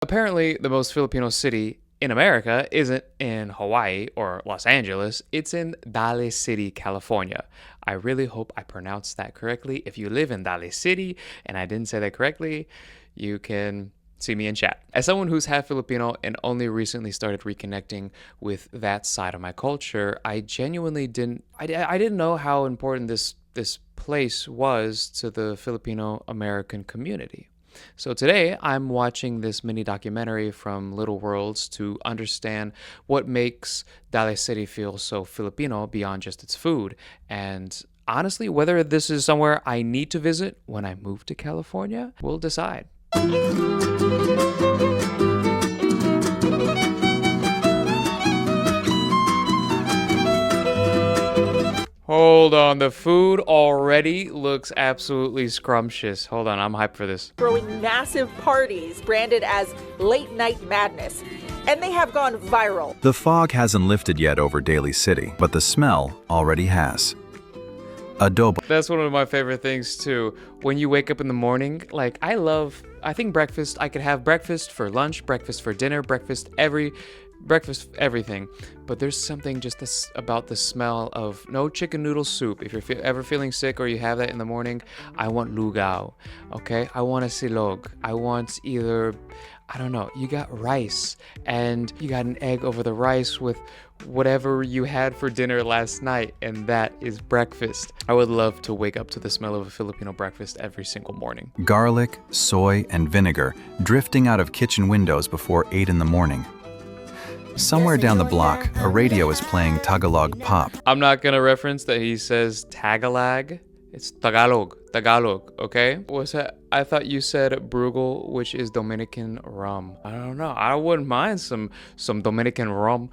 Apparently, the most Filipino city in America isn't in Hawaii or Los Angeles, it's in Daly City, California. I really hope I pronounced that correctly. If you live in Daly City and I didn't say that correctly, you can see me in chat. As someone who's half Filipino and only recently started reconnecting with that side of my culture, I genuinely didn't know how important this place was to the Filipino-American community. So today I'm watching this mini documentary from Little Worlds to understand what makes Daly City feel so Filipino beyond just its food. And honestly, whether this is somewhere I need to visit when I move to California, we'll decide. Hold on, the food already looks absolutely scrumptious. Hold on, I'm hyped for this. Throwing massive parties branded as late night madness, and they have gone viral. The fog hasn't lifted yet over Daly City, but the smell already has. Adobo. That's one of my favorite things too. When you wake up in the morning, like I think breakfast, I could have breakfast for lunch, breakfast for dinner, breakfast everything. But there's something just about the smell of no chicken noodle soup. If you're ever feeling sick or you have that in the morning, I want lugao, okay? I want a silog. I want either, I don't know, you got rice and you got an egg over the rice with whatever you had for dinner last night, and that is breakfast. I would love to wake up to the smell of a Filipino breakfast every single morning. Garlic, soy, and vinegar drifting out of kitchen windows before 8 in the morning. Somewhere down the block, a radio is playing Tagalog pop. I'm not gonna reference that he says Tagalog. It's Tagalog, okay? What's that? I thought you said Brugal, which is Dominican rum. I don't know. I wouldn't mind some Dominican rum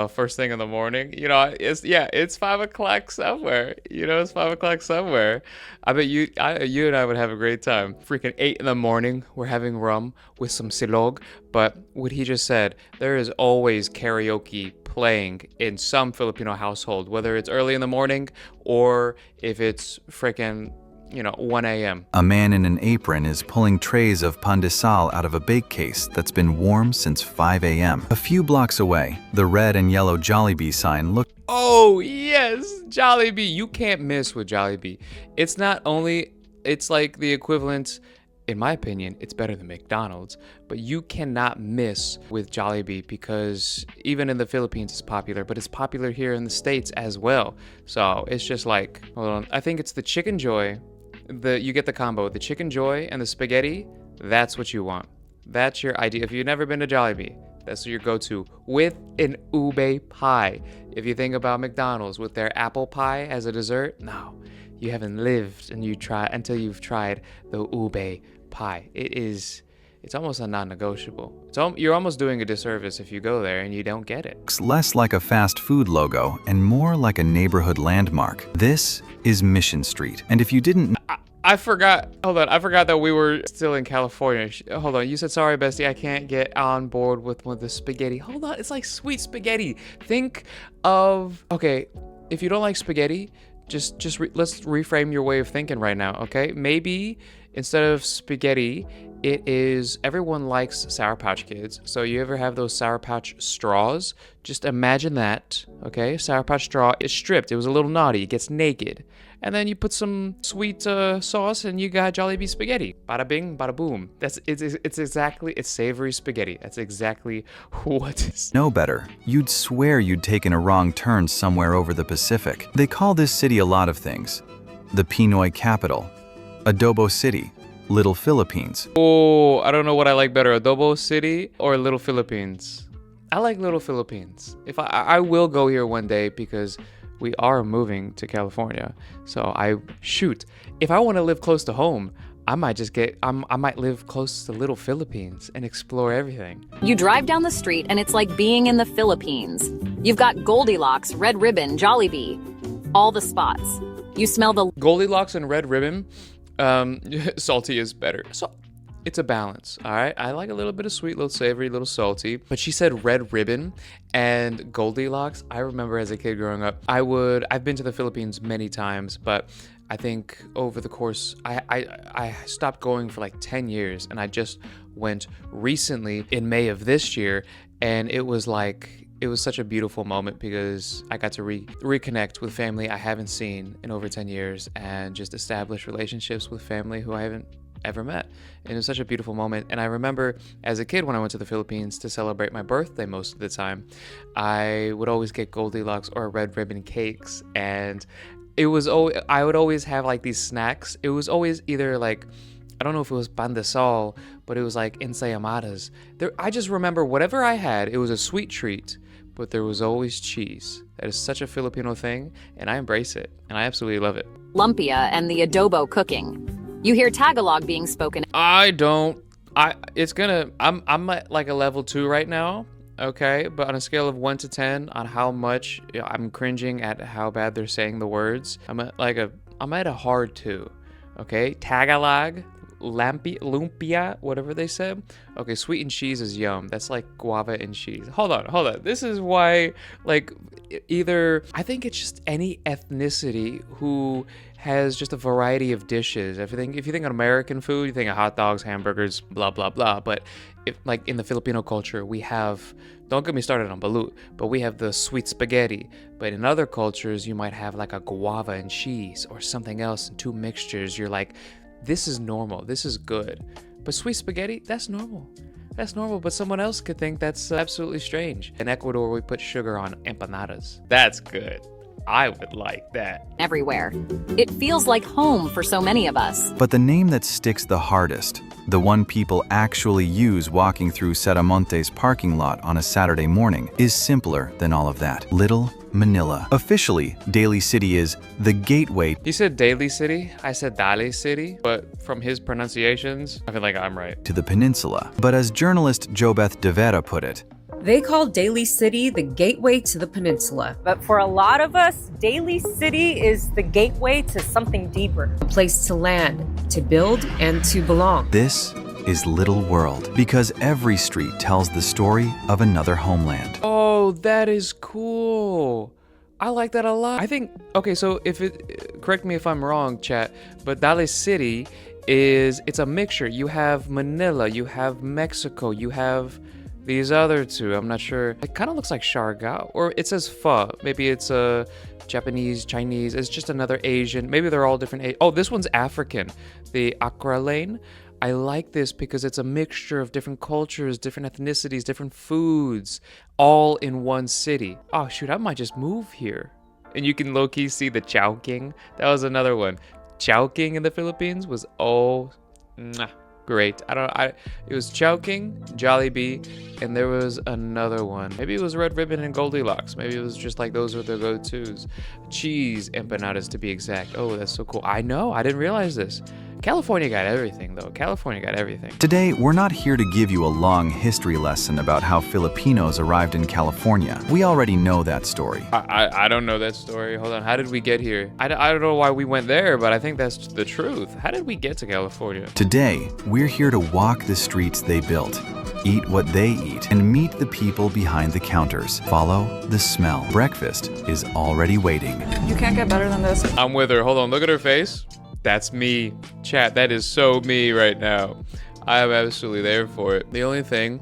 first thing in the morning. You know, it's 5 o'clock somewhere. You know, it's 5 o'clock somewhere. I bet you and I would have a great time. Freaking 8 in the morning, we're having rum with some silog. But what he just said, there is always karaoke playing in some Filipino household, whether it's early in the morning or if it's freaking, 1 a.m. A man in an apron is pulling trays of pandesal out of a bake case that's been warm since 5 a.m. A few blocks away, the red and yellow Jollibee sign looked. Oh, yes, Jollibee. You can't miss with Jollibee. It's like the equivalent. In my opinion, it's better than McDonald's, but you cannot miss with Jollibee because even in the Philippines it's popular, but it's popular here in the States as well. So it's just like, hold on, I think it's the Chicken Joy. You get the combo, the Chicken Joy and the spaghetti. That's what you want. That's your idea. If you've never been to Jollibee, that's your go-to with an ube pie. If you think about McDonald's with their apple pie as a dessert, no, you haven't lived until you've tried the ube pie. It's almost a non-negotiable. You're almost doing a disservice if you go there and you don't get it. Looks less like a fast food logo and more like a neighborhood landmark. This is Mission Street. And if you didn't... I forgot. Hold on. I forgot that we were still in California. Hold on. You said, sorry, bestie, I can't get on board with one of the spaghetti. Hold on. It's like sweet spaghetti. Think of... Okay, if you don't like spaghetti, let's reframe your way of thinking right now, okay? Maybe instead of spaghetti, it is, everyone likes Sour Patch Kids. So you ever have those Sour Patch straws? Just imagine that, okay? Sour Patch straw is stripped. It was a little naughty. It gets naked. And then you put some sweet sauce and you got Jollibee spaghetti. Bada bing, bada boom. It's savory spaghetti. That's exactly what it is. Know better. You'd swear you'd taken a wrong turn somewhere over the Pacific. They call this city a lot of things. The Pinoy capital, Adobo City, Little Philippines. Oh, I don't know what I like better, Adobo City or Little Philippines. I like Little Philippines. If I will go here one day because we are moving to California. So if I want to live close to home, I might live close to Little Philippines and explore everything. You drive down the street and it's like being in the Philippines. You've got Goldilocks, Red Ribbon, Jollibee, all the spots. You smell the Goldilocks and Red Ribbon. Salty is better. So it's a balance, all right? I like a little bit of sweet, little savory, little salty. But she said Red Ribbon and Goldilocks. I remember as a kid growing up, I've been to the Philippines many times, but I think over the course, I stopped going for like 10 years, and I just went recently in May of this year, and it was such a beautiful moment because I got to reconnect with family I haven't seen in over 10 years and just establish relationships with family who I haven't ever met. And it was such a beautiful moment. And I remember as a kid when I went to the Philippines to celebrate my birthday most of the time, I would always get Goldilocks or red ribbon cakes. And I would always have like these snacks. It was always either like, I don't know if it was pan de sal, but it was like ensayamadas. I just remember whatever I had, it was a sweet treat, but there was always cheese. That is such a Filipino thing, and I embrace it, and I absolutely love it. Lumpia and the adobo cooking. You hear Tagalog being spoken. I'm at like a level 2 right now, okay? But on a scale of 1 to 10 on how much I'm cringing at how bad they're saying the words, I'm at a hard 2, okay? Tagalog, lumpia, whatever they said. Okay, sweetened cheese is yum. That's like guava and cheese. Hold on. This is why, like, I think it's just any ethnicity who has just a variety of dishes. If you think of American food, you think of hot dogs, hamburgers, blah, blah, blah. But if, like, in the Filipino culture, we have, don't get me started on balut, but we have the sweet spaghetti. But in other cultures, you might have like a guava and cheese or something else, and 2 mixtures. You're like, this is normal. This is good. But sweet spaghetti, that's normal. That's normal, but someone else could think that's absolutely strange. In Ecuador, we put sugar on empanadas. That's good. I would like that. Everywhere. It feels like home for so many of us. But the name that sticks the hardest, the one people actually use walking through Setamonte's parking lot on a Saturday morning, is simpler than all of that. Little Manila. Officially, Daly City is the gateway. He said Daly City, I said Daly City, but from his pronunciations, I feel like I'm right. To the peninsula. But as journalist Jobeth De Vera put it, they call Daly City the gateway to the peninsula. But for a lot of us, Daly City is the gateway to something deeper. A place to land, to build, and to belong. This is Little World, because every street tells the story of another homeland. Oh, that is cool. I like that a lot. I think, okay, so correct me if I'm wrong, chat, but Daly City it's a mixture. You have Manila, you have Mexico, you have these other 2, I'm not sure. It kind of looks like Siargao, or it says pho. Maybe it's a Japanese, Chinese. It's just another Asian. Maybe they're all different. Oh, this one's African. The Accra Lane. I like this because it's a mixture of different cultures, different ethnicities, different foods, all in one city. Oh, shoot, I might just move here. And you can low-key see the Chowking. That was another one. Chowking in the Philippines was great. It was Chowking, Jollibee, and there was another one. Maybe it was Red Ribbon and Goldilocks. Maybe it was just like those were their go-tos. Cheese empanadas to be exact. Oh, that's so cool. I know, I didn't realize this. California got everything, though. California got everything. Today, we're not here to give you a long history lesson about how Filipinos arrived in California. We already know that story. I don't know that story. Hold on. How did we get here? I don't know why we went there, but I think that's the truth. How did we get to California? Today, we're here to walk the streets they built, eat what they eat, and meet the people behind the counters. Follow the smell. Breakfast is already waiting. You can't get better than this. I'm with her. Hold on. Look at her face. That's me. Chat, that is so me right now. I am absolutely there for it. The only thing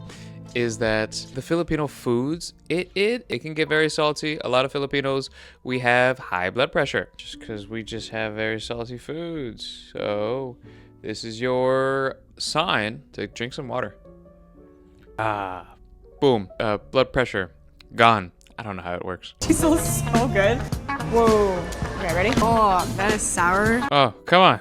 is that the Filipino foods, it can get very salty. A lot of Filipinos, we have high blood pressure just because we just have very salty foods. So this is your sign to drink some water. Boom. Blood pressure gone. I don't know how it works. Tastes so good. Whoa. Okay, ready? Oh, that is sour. Oh, come on.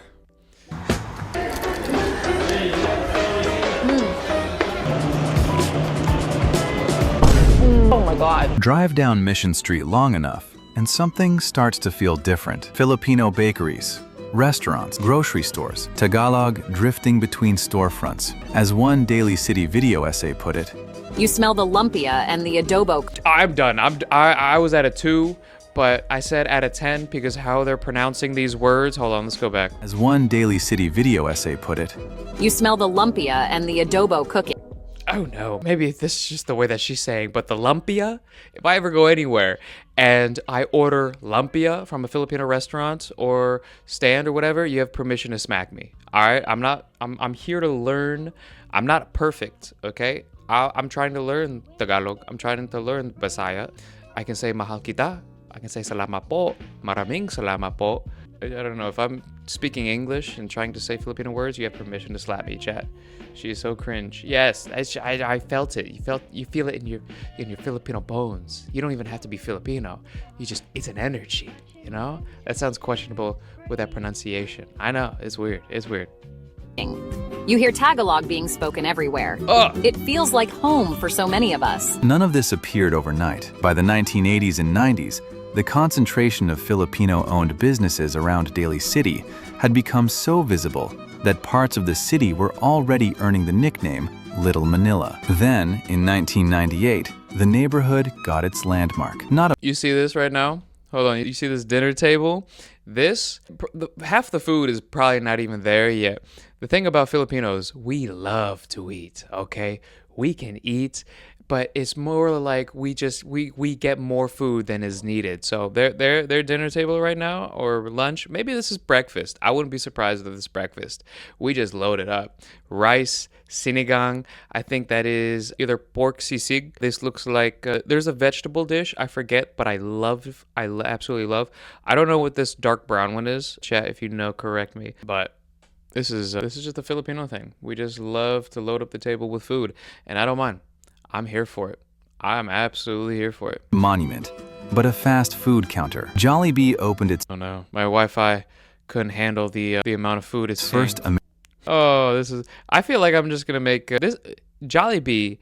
Oh my God. Drive down Mission Street long enough, and something starts to feel different. Filipino bakeries, restaurants, grocery stores, Tagalog drifting between storefronts. As one Daly City video essay put it, You smell the lumpia and the adobo. I'm done. I was at a 2, but I said at a 10 because how they're pronouncing these words. Hold on, let's go back. as one Daly City video essay put it, You smell the lumpia and the adobo cooking. oh no, maybe this is just the way that she's saying, but the lumpia, if I ever go anywhere and I order lumpia from a Filipino restaurant or stand or whatever, you have permission to smack me. All right, I'm here to learn. I'm not perfect, okay? I'm trying to learn Tagalog. I'm trying to learn Bisaya. I can say mahal kita. I can say salamat po. Maraming salamat po. I don't know, if I'm speaking English and trying to say Filipino words, you have permission to slap me, chat. She is so cringe. Yes, I felt it. You feel it in your Filipino bones. You don't even have to be Filipino. It's an energy, you know? That sounds questionable with that pronunciation. I know, it's weird. It's weird. You hear Tagalog being spoken everywhere. Ugh. It feels like home for so many of us. None of this appeared overnight. By the 1980s and 90s, the concentration of Filipino-owned businesses around Daly City had become so visible that parts of the city were already earning the nickname Little Manila. Then, in 1998, the neighborhood got its landmark. You see this right now? Hold on. You see this dinner table? Half the food is probably not even there yet. The thing about Filipinos, we love to eat, okay? We can eat, but it's more like we get more food than is needed. So their dinner table right now, or lunch, maybe this is breakfast. I wouldn't be surprised if this is breakfast. We just load it up. Rice, sinigang, I think that is either pork sisig. This looks like, there's a vegetable dish, I forget, but I absolutely love. I don't know what this dark brown one is. Chat, if you know, correct me. But this is just a Filipino thing. We just love to load up the table with food, and I don't mind. I'm here for it. I'm absolutely here for it. Monument, but a fast food counter. Jollibee opened its Oh no, my Wi-Fi couldn't handle the amount of food it's first seeing. I feel like I'm just gonna make this Jollibee.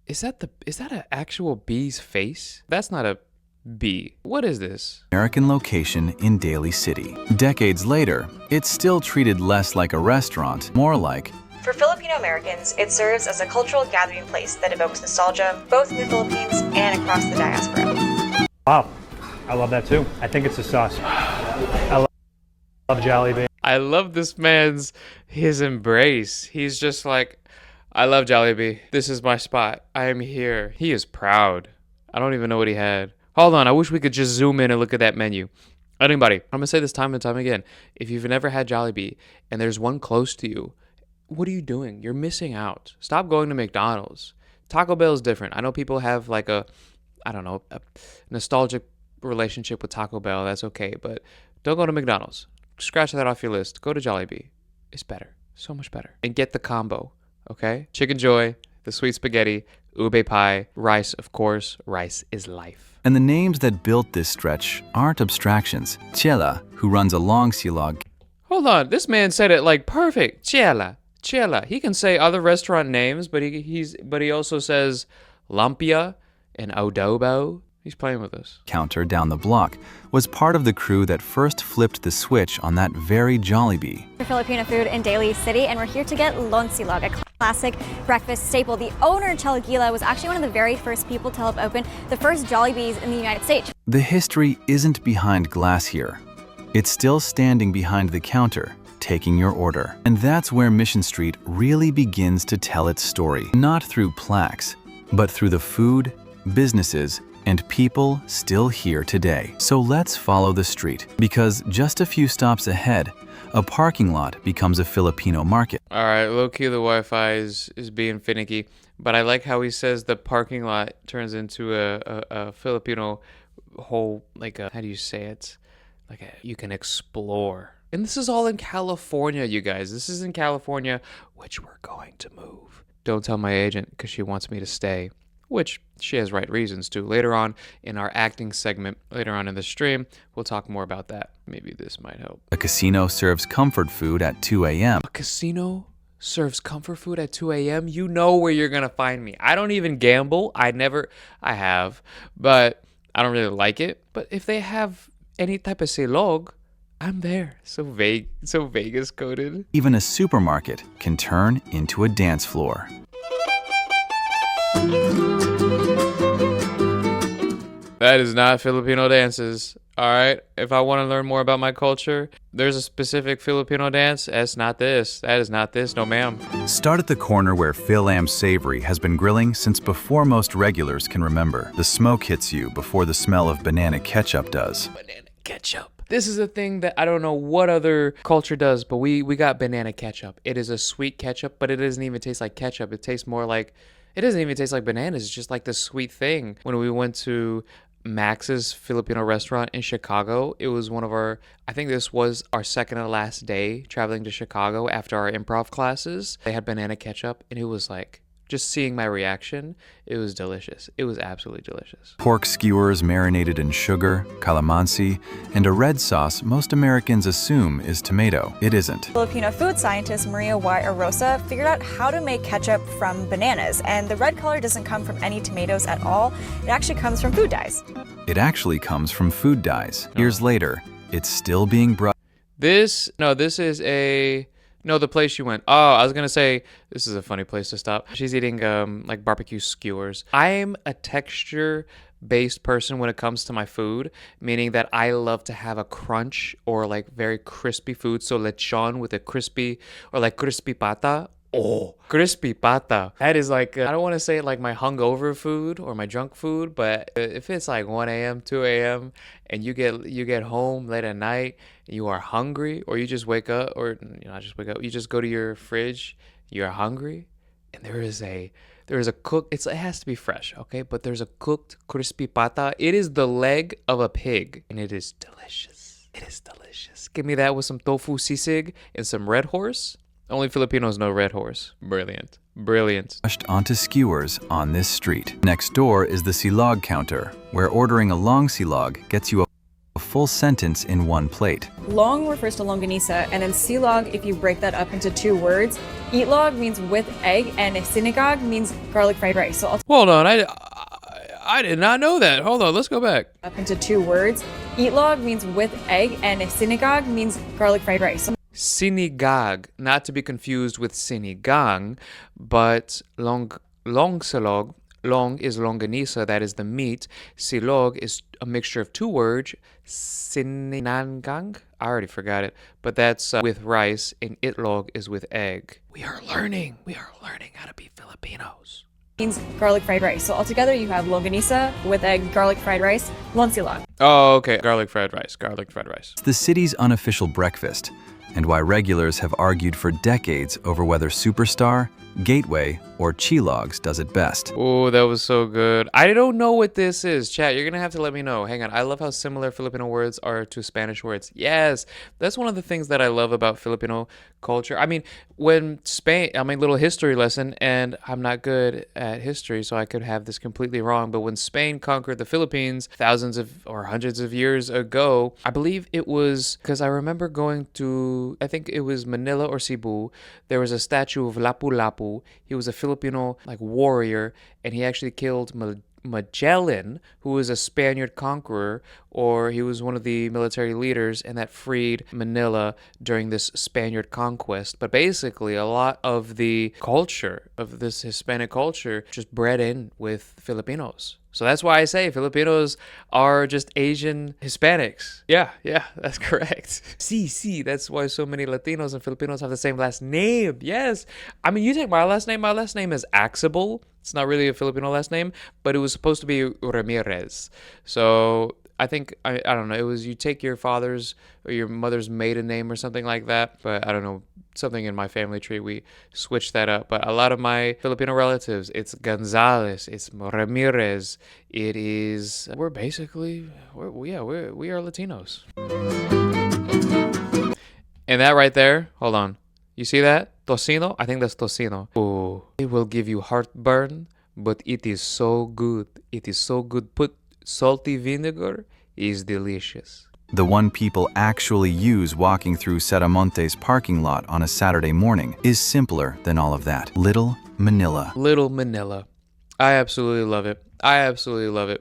Is that an actual bee's face? That's not a bee. What is this? American location in Daly City. Decades later, it's still treated less like a restaurant, more like For Filipino-Americans, it serves as a cultural gathering place that evokes nostalgia, both in the Philippines and across the diaspora. Wow, I love that too. I think it's a sauce. I love Jollibee. I love this his embrace. He's just like, I love Jollibee. This is my spot. I am here. He is proud. I don't even know what he had. Hold on, I wish we could just zoom in and look at that menu. Anybody, I'm gonna say this time and time again. If you've never had Jollibee and there's one close to you, what are you doing? You're missing out. Stop going to McDonald's. Taco Bell is different. I know people have like a nostalgic relationship with Taco Bell. That's okay, but don't go to McDonald's. Scratch that off your list. Go to Jollibee. It's better. So much better. And get the combo, okay? Chicken Joy, the sweet spaghetti, ube pie, rice, of course. Rice is life. And the names that built this stretch aren't abstractions. Chela, who runs a long silog. Hold on. This man said it like perfect. Chela. He can say other restaurant names, but he also says lumpia and adobo. He's playing with us. Counter down the block was part of the crew that first flipped the switch on that very Jollibee. For Filipino food in Daly City, and we're here to get lonsilog, a classic breakfast staple. The owner, Chalagila, was actually one of the very first people to help open the first Jollibees in the United States. The history isn't behind glass here. It's still standing behind the counter, taking your order. And that's where Mission Street really begins to tell its story. Not through plaques, but through the food, businesses, and people still here today. So let's follow the street, because just a few stops ahead, a parking lot becomes a Filipino market. All right, low-key the Wi-Fi is being finicky, but I like how he says the parking lot turns into a Filipino whole, like a, how do you say it? You can explore. And this is all in California, you guys. This is in California, which we're going to move. Don't tell my agent, because she wants me to stay, which she has right reasons to. Later on in our acting segment, later on in the stream, we'll talk more about that. Maybe this might help. A casino serves comfort food at 2 a.m. A casino serves comfort food at 2 a.m.? You know where you're going to find me. I don't even gamble. I have, but I don't really like it. But if they have any type of silog, I'm there. So vague, so Vegas coded. Even a supermarket can turn into a dance floor. That is not Filipino dances. All right. If I want to learn more about my culture, there's a specific Filipino dance. That's not this. That is not this. No, ma'am. Start at the corner where Phil Am Savory has been grilling since before most regulars can remember. The smoke hits you before the smell of banana ketchup does. Banana ketchup. This is a thing that I don't know what other culture does, but we got banana ketchup. It is a sweet ketchup, but it doesn't even taste like ketchup. It tastes more like, it doesn't even taste like bananas. It's just like this sweet thing. When we went to Max's Filipino restaurant in Chicago, it was one of our, I think this was our second to last day traveling to Chicago after our improv classes. They had banana ketchup, and it was like, just seeing my reaction, it was delicious. It was absolutely delicious. Pork skewers marinated in sugar, calamansi, and a red sauce most Americans assume is tomato. It isn't. Filipino food scientist Maria Y. Arosa figured out how to make ketchup from bananas, and the red color doesn't come from any tomatoes at all. It actually comes from food dyes. It actually comes from food dyes. Years later, it's still being brought. This is a... No, the place you went. Oh, I was going to say, this is a funny place to stop. She's eating like barbecue skewers. I'm a texture-based person when it comes to my food, meaning that I love to have a crunch or like very crispy food. So lechon with a crispy, or like crispy pata. Oh, crispy pata. That is like, I don't want to say like my hungover food or my junk food, but if it's like 1 a.m., 2 a.m., and you get home late at night, and you are hungry, or you just wake up, or not just wake up, you just go to your fridge, you're hungry, and there is a cooked, it has to be fresh, okay? But there's a cooked crispy pata. It is the leg of a pig, and it is delicious. It is delicious. Give me that with some tofu sisig and some red horse. Only Filipinos know red horse. Brilliant. Brilliant. Pushed onto skewers on this street. Next door is the silog counter, where ordering a long silog gets you a full sentence in one plate. Long refers to longanisa, and then silog, if you break that up into 2 words, itlog means with egg, and sinigag means garlic fried rice. So Hold on, I did not know that. Hold on, let's go back. up into 2 words. Itlog means with egg, and sinigag means garlic fried rice. Sinigag, not to be confused with sinigang, but silog. Long is longanisa, that is the meat. Silog is a mixture of 2 words. Sininangang, I already forgot it, but that's with rice, and itlog is with egg. We are learning how to be Filipinos. Means garlic fried rice. So altogether you have longanisa with egg, garlic fried rice, lonsilog. Oh, okay. Garlic fried rice. It's the city's unofficial breakfast, and why regulars have argued for decades over whether Superstar, Gateway, or Chilogs does it best. Oh, that was so good. I don't know what this is. Chat, you're going to have to let me know. Hang on. I love how similar Filipino words are to Spanish words. Yes, that's one of the things that I love about Filipino culture. I mean, little history lesson, and I'm not good at history, so I could have this completely wrong. But when Spain conquered the Philippines thousands of or hundreds of years ago, I believe it was because I remember going to, I think it was Manila or Cebu. There was a statue of Lapu-Lapu. He was a Filipino like warrior, and he actually killed Magellan, who was a Spaniard conqueror, or he was one of the military leaders, and that freed Manila during this Spaniard conquest. But basically, a lot of the culture of this Hispanic culture just bred in with Filipinos. So that's why I say Filipinos are just Asian Hispanics. Yeah, that's correct. Sí, that's why so many Latinos and Filipinos have the same last name. Yes. I mean, you take my last name. My last name is Axibal. It's not really a Filipino last name, but it was supposed to be Ramirez. So I think, I don't know, it was you take your father's or your mother's maiden name or something like that. But I don't know, something in my family tree, we switched that up. But a lot of my Filipino relatives, it's Gonzalez, it's Ramirez, it is, we are Latinos. And that right there, hold on. You see that? Tocino? I think that's tocino. Oh, it will give you heartburn, but it is so good. It is so good. Put salty vinegar, is delicious. The one people actually use walking through Setamonte's parking lot on a Saturday morning is simpler than all of that. Little Manila. Little Manila. I absolutely love it.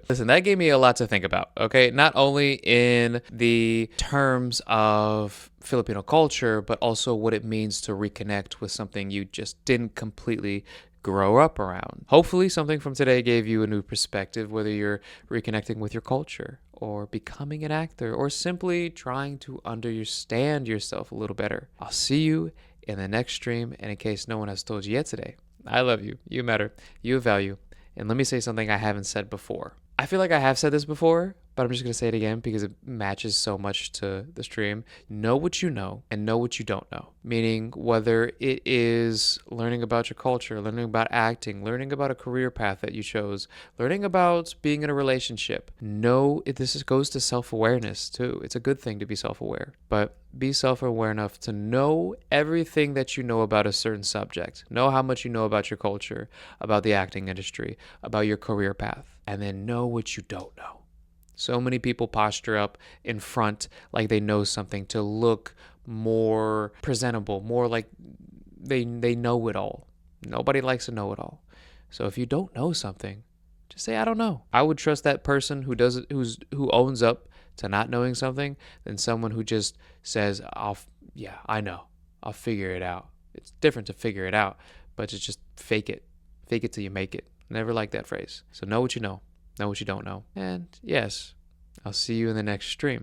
Listen, that gave me a lot to think about, okay? Not only in the terms of Filipino culture, but also what it means to reconnect with something you just didn't completely grow up around. Hopefully something from today gave you a new perspective, whether you're reconnecting with your culture or becoming an actor, or simply trying to understand yourself a little better. I'll see you in the next stream, and in case no one has told you yet today, I love you, you matter, you have value, and let me say something I haven't said before. I feel like I have said this before, but I'm just going to say it again because it matches so much to the stream. Know what you know and know what you don't know. Meaning whether it is learning about your culture, learning about acting, learning about a career path that you chose, learning about being in a relationship. Know this goes to self-awareness too. It's a good thing to be self-aware, but be self-aware enough to know everything that you know about a certain subject. Know how much you know about your culture, about the acting industry, about your career path, and then know what you don't know. So many people posture up in front like they know something to look more presentable, more like they know it all. Nobody likes to know it all. So if you don't know something, just say I don't know. I would trust that person who owns up to not knowing something than someone who just says, I know. I'll figure it out. It's different to figure it out, but to just fake it. Fake it till you make it. Never like that phrase. So know what you know. Know what you don't know. And yes, I'll see you in the next stream.